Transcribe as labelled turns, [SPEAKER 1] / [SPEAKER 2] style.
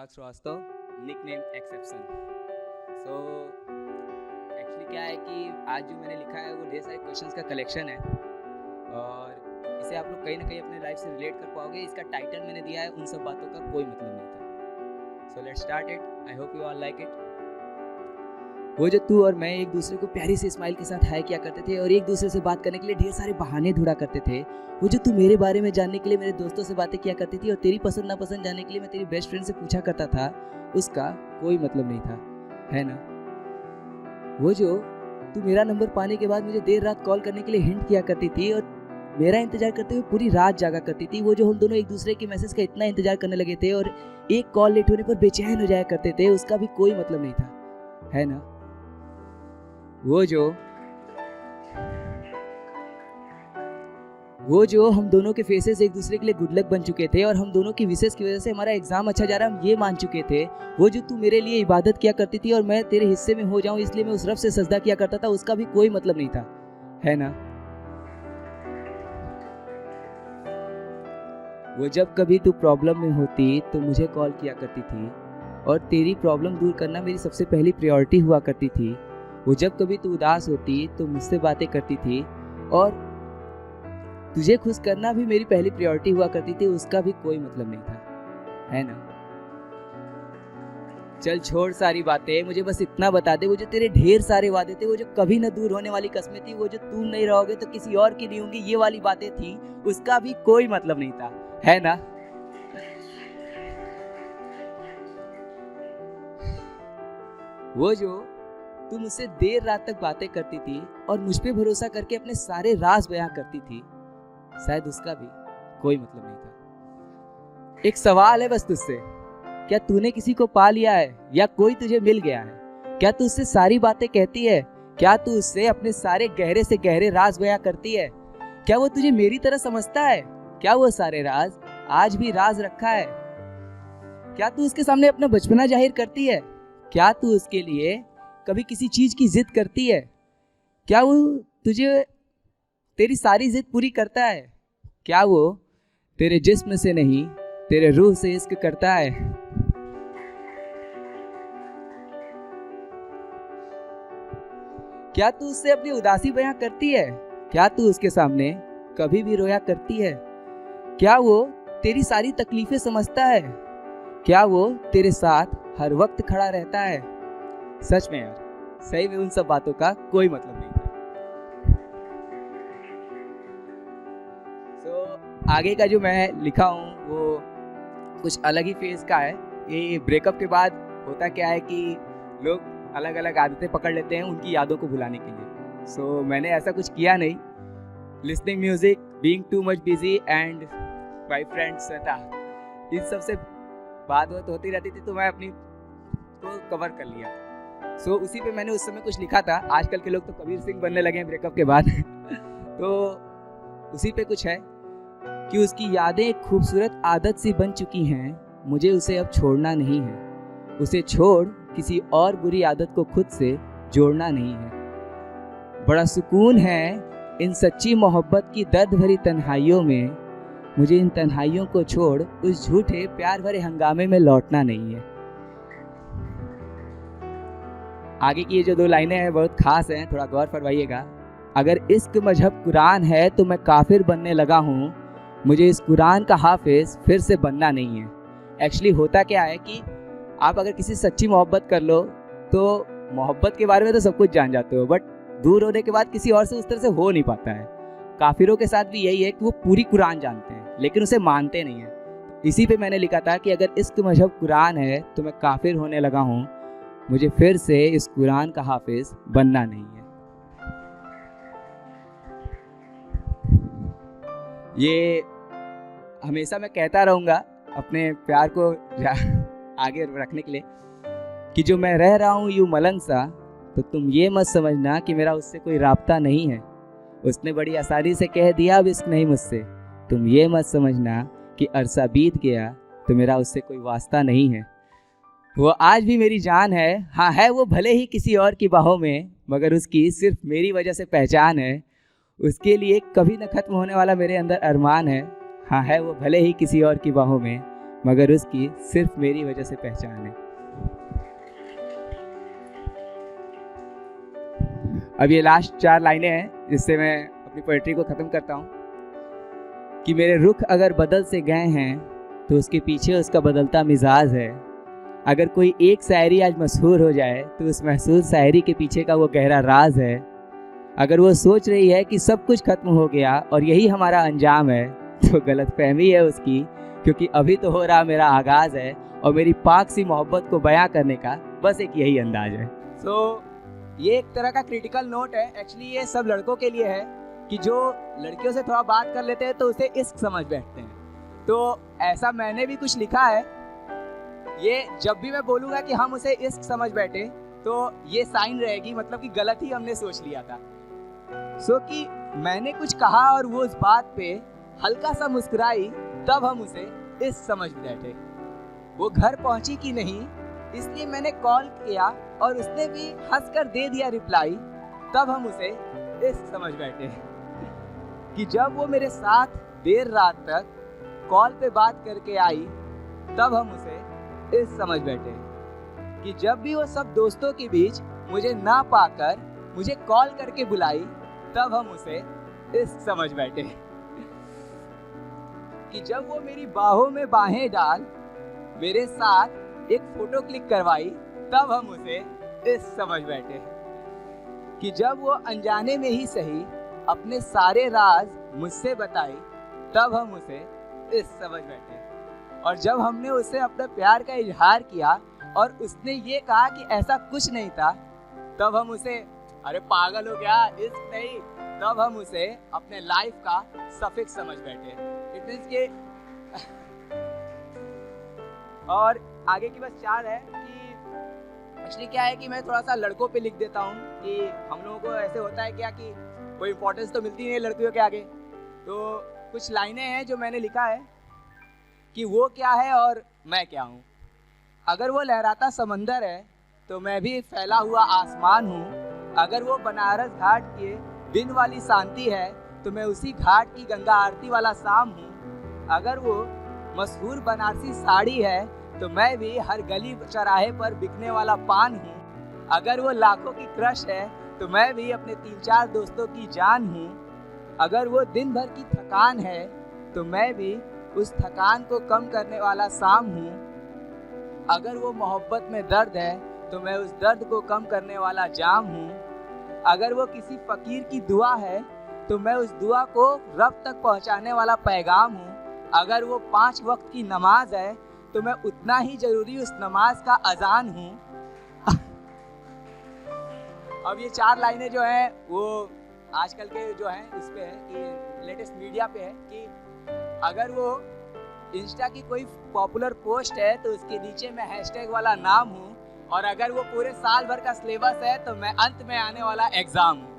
[SPEAKER 1] अनुराग Shrivastava, nick name exception. So actually क्या है कि आज जो मैंने लिखा है वो ढेर सारे क्वेश्चंस का कलेक्शन है और इसे आप लोग कहीं ना कहीं अपने लाइफ से रिलेट कर पाओगे। इसका टाइटल मैंने दिया है उन सब बातों का कोई मतलब नहीं था। So let's start it. I hope you all like it. वो जो तू और मैं एक दूसरे को प्यारी सी स्माइल के साथ हाय किया करते थे और एक दूसरे से बात करने के लिए ढेर सारे बहाने ढूंढा करते थे। वो जो तू मेरे बारे में जानने के लिए मेरे दोस्तों से बातें किया करती थी और तेरी पसंद नापसंद जानने के लिए मैं तेरी बेस्ट फ्रेंड से पूछा करता था, उसका कोई मतलब नहीं था, है ना। वो जो तू मेरा नंबर पाने के बाद मुझे देर रात कॉल करने के लिए हिंट किया करती थी और मेरा इंतजार करते हुए पूरी रात जागा करती थी। वो जो हम दोनों एक दूसरे के मैसेज का इतना इंतजार करने लगे थे और एक कॉल लेट होने पर बेचैन हो जाया करते थे, उसका भी कोई मतलब नहीं था, है ना। वो जो हम दोनों के फेसेस एक दूसरे के लिए गुड लक बन चुके थे और हम दोनों की विशेष की वजह से हमारा एग्जाम अच्छा जा रहा है, हम ये मान चुके थे। वो जो तू मेरे लिए इबादत किया करती थी और मैं तेरे हिस्से में हो जाऊं इसलिए मैं उस रब से सजदा किया करता था, उसका भी कोई मतलब नहीं था, है ना। वो जब कभी तू प्रॉब्लम में होती तो मुझे कॉल किया करती थी और तेरी प्रॉब्लम दूर करना मेरी सबसे पहली प्रायोरिटी हुआ करती थी। वो जब कभी तू उदास होती तो मुझसे बातें करती थी और तुझे खुश करना भी मेरी पहली प्रायोरिटी हुआ करती थी, उसका भी कोई मतलब नहीं था, है ना। चल छोड़ सारी बातें, मुझे बस इतना बता दे, वो जो तेरे ढेर सारे वादे थे, वो जो कभी न दूर होने वाली कस्में थी, वो जो तुम नहीं रहोगे तो किसी और की नहीं होंगी, ये वाली बातें थी, उसका भी कोई मतलब नहीं था, है ना। वो जो तू मुझसे देर रात तक बातें करती थी और मुझ पे भरोसा करके अपने सारे राज बयां करती थी, शायद उसका भी कोई मतलब नहीं था। एक सवाल है बस तुझसे, क्या तूने किसी को पा लिया है या कोई तुझे मिल गया है? क्या तू उससे सारी बातें कहती है? क्या तू उससे अपने सारे गहरे से गहरे राज बयां करती है? क्या वो तुझे मेरी तरह समझता है? क्या वो सारे राज आज भी राज रखा है? क्या तू उसके सामने अपना बचपना जाहिर करती है? क्या तू उसके लिए कभी किसी चीज की जिद करती है? क्या वो तुझे तेरी सारी जिद पूरी करता है? क्या वो तेरे जिस्म से नहीं तेरे रूह से इश्क करता है? क्या तू उससे अपनी उदासी बयां करती है? क्या तू उसके सामने कभी भी रोया करती है? क्या वो तेरी सारी तकलीफें समझता है? क्या वो तेरे साथ हर वक्त खड़ा रहता है? सच में यार, सही में उन सब बातों का कोई मतलब नहीं था। आगे का जो मैं लिखा हूँ वो कुछ अलग ही फेज का है। ये ब्रेकअप के बाद होता क्या है कि लोग अलग अलग आदतें पकड़ लेते हैं उनकी यादों को भुलाने के लिए। मैंने ऐसा कुछ किया नहीं। Listening music, being too much busy and my friends था, इन सब से बात होती रहती थी तो मैं अपनी को कवर कर लिया। उसी पे मैंने उस समय कुछ लिखा था। आजकल के लोग तो कबीर सिंह बनने लगे हैं ब्रेकअप के बाद तो उसी पे कुछ है कि उसकी यादें एक खूबसूरत आदत सी बन चुकी हैं, मुझे उसे अब छोड़ना नहीं है। उसे छोड़ किसी और बुरी आदत को खुद से जोड़ना नहीं है। बड़ा सुकून है इन सच्ची मोहब्बत की दर्द भरी तन्हाइयों में, मुझे इन तन्हाइयों को छोड़ उस झूठे प्यार भरे हंगामे में लौटना नहीं है। आगे की ये जो 2 लाइनें हैं बहुत खास हैं, थोड़ा गौर फरमाइएगा। अगर इश्क मजहब कुरान है तो मैं काफिर बनने लगा हूँ, मुझे इस कुरान का हाफिज फिर से बनना नहीं है। एक्चुअली होता क्या है कि आप अगर किसी सच्ची मोहब्बत कर लो तो मोहब्बत के बारे में तो सब कुछ जान जाते हो, बट दूर होने के बाद किसी और से उस तरह से हो नहीं पाता है। काफिरों के साथ भी यही है कि वो पूरी कुरान जानते हैं लेकिन उसे मानते नहीं है। इसी पे मैंने लिखा था कि अगर इश्क मजहब कुरान है तो मैं काफिर होने लगा हूँ, मुझे फिर से इस कुरान का हाफिज बनना नहीं है। ये हमेशा मैं कहता रहूँगा अपने प्यार को आगे रखने के लिए कि जो मैं रह रहा हूँ यूँ मलंग सा, तो तुम ये मत समझना कि मेरा उससे कोई राब्ता नहीं है। उसने बड़ी आसानी से कह दिया अब इश्क नहीं मुझसे। तुम ये मत समझना कि अरसा बीत गया तो मेरा उससे कोई वास्ता नहीं है। वो आज भी मेरी जान है, हाँ है वो भले ही किसी और की बाहों में, मगर उसकी सिर्फ मेरी वजह से पहचान है। उसके लिए कभी न खत्म होने वाला मेरे अंदर अरमान है, हाँ है वो भले ही किसी और की बाहों में, मगर उसकी सिर्फ मेरी वजह से पहचान है। अब ये लास्ट 4 लाइनें हैं जिससे मैं अपनी पोएट्री को ख़त्म करता हूँ कि मेरे रुख अगर बदल से गए हैं तो उसके पीछे उसका बदलता मिजाज है। अगर कोई एक शायरी आज मशहूर हो जाए तो उस मशहूर शायरी के पीछे का वो गहरा राज है। अगर वो सोच रही है कि सब कुछ खत्म हो गया और यही हमारा अंजाम है तो गलतफहमी है उसकी, क्योंकि अभी तो हो रहा मेरा आगाज़ है और मेरी पाक सी मोहब्बत को बयां करने का बस एक यही अंदाज है। ये एक तरह का क्रिटिकल नोट है। एक्चुअली ये सब लड़कों के लिए है कि जो लड़कियों से थोड़ा बात कर लेते हैं तो उसे इश्क समझ बैठते हैं। तो ऐसा मैंने भी कुछ लिखा है। ये जब भी मैं बोलूँगा कि हम उसे इश्क समझ बैठे तो ये साइन रहेगी, मतलब कि गलत ही हमने सोच लिया था। कि मैंने कुछ कहा और वो उस बात पे हल्का सा मुस्कुराई, तब हम उसे इश्क समझ बैठे। वो घर पहुंची कि नहीं इसलिए मैंने कॉल किया और उसने भी हंसकर दे दिया रिप्लाई, तब हम उसे इश्क समझ बैठे। कि जब वो मेरे साथ देर रात तक कॉल पे बात करके आई, तब हम उसे इश्क समझ बैठे। कि जब भी वो सब दोस्तों के बीच मुझे ना पाकर मुझे कॉल करके बुलाई, तब हम उसे इश्क समझ बैठे। कि जब वो मेरी बाहों में बाहें डाल मेरे साथ एक फोटो क्लिक करवाई, तब हम उसे इश्क समझ बैठे। कि जब वो अनजाने में ही सही अपने सारे राज मुझसे बताई, तब हम उसे इश्क समझ बैठे। और जब हमने उसे अपने प्यार का इजहार किया और उसने ये कहा कि ऐसा कुछ नहीं था, तब हम उसे अरे पागल हो गया, इश्क नहीं, तब हम उसे अपने लाइफ का सफिक्स समझ बैठे। इट मींस के और आगे की बस 4 है कि एक्चुअली क्या है कि मैं थोड़ा सा लड़कों पे लिख देता हूँ कि हम लोगों को ऐसे होता है क्या कि कोई इंपॉर्टेंस तो मिलती नहीं है लड़कियों के आगे। तो कुछ लाइनें हैं जो मैंने लिखा है कि वो क्या है और मैं क्या हूँ। अगर वो लहराता समंदर है तो मैं भी फैला हुआ आसमान हूँ। अगर वो बनारस घाट के दिन वाली शांति है तो मैं उसी घाट की गंगा आरती वाला शाम हूँ। अगर वो मशहूर बनारसी साड़ी है तो मैं भी हर गली चौराहे पर बिकने वाला पान हूँ। अगर वो लाखों की क्रश है तो मैं भी अपने 3-4 दोस्तों की जान हूँ। अगर वो दिन भर की थकान है तो मैं भी उस थकान को कम करने वाला शाम हूँ। अगर वो मोहब्बत में दर्द है तो मैं उस दर्द को कम करने वाला जाम हूँ। अगर वो किसी फकीर की दुआ है तो मैं उस दुआ को रब तक पहुँचाने वाला पैगाम हूँ। अगर वो 5 वक्त की नमाज है तो मैं उतना ही जरूरी उस नमाज का अजान हूँ। अब ये 4 लाइनें जो हैं वो आजकल के जो हैं इस पे है कि लेटेस्ट मीडिया पे है कि अगर वो इंस्टा की कोई पॉपुलर पोस्ट है तो उसके नीचे मैं हैशटैग वाला नाम हूँ, और अगर वो पूरे साल भर का सिलेबस है तो मैं अंत में आने वाला एग्जाम हूँ।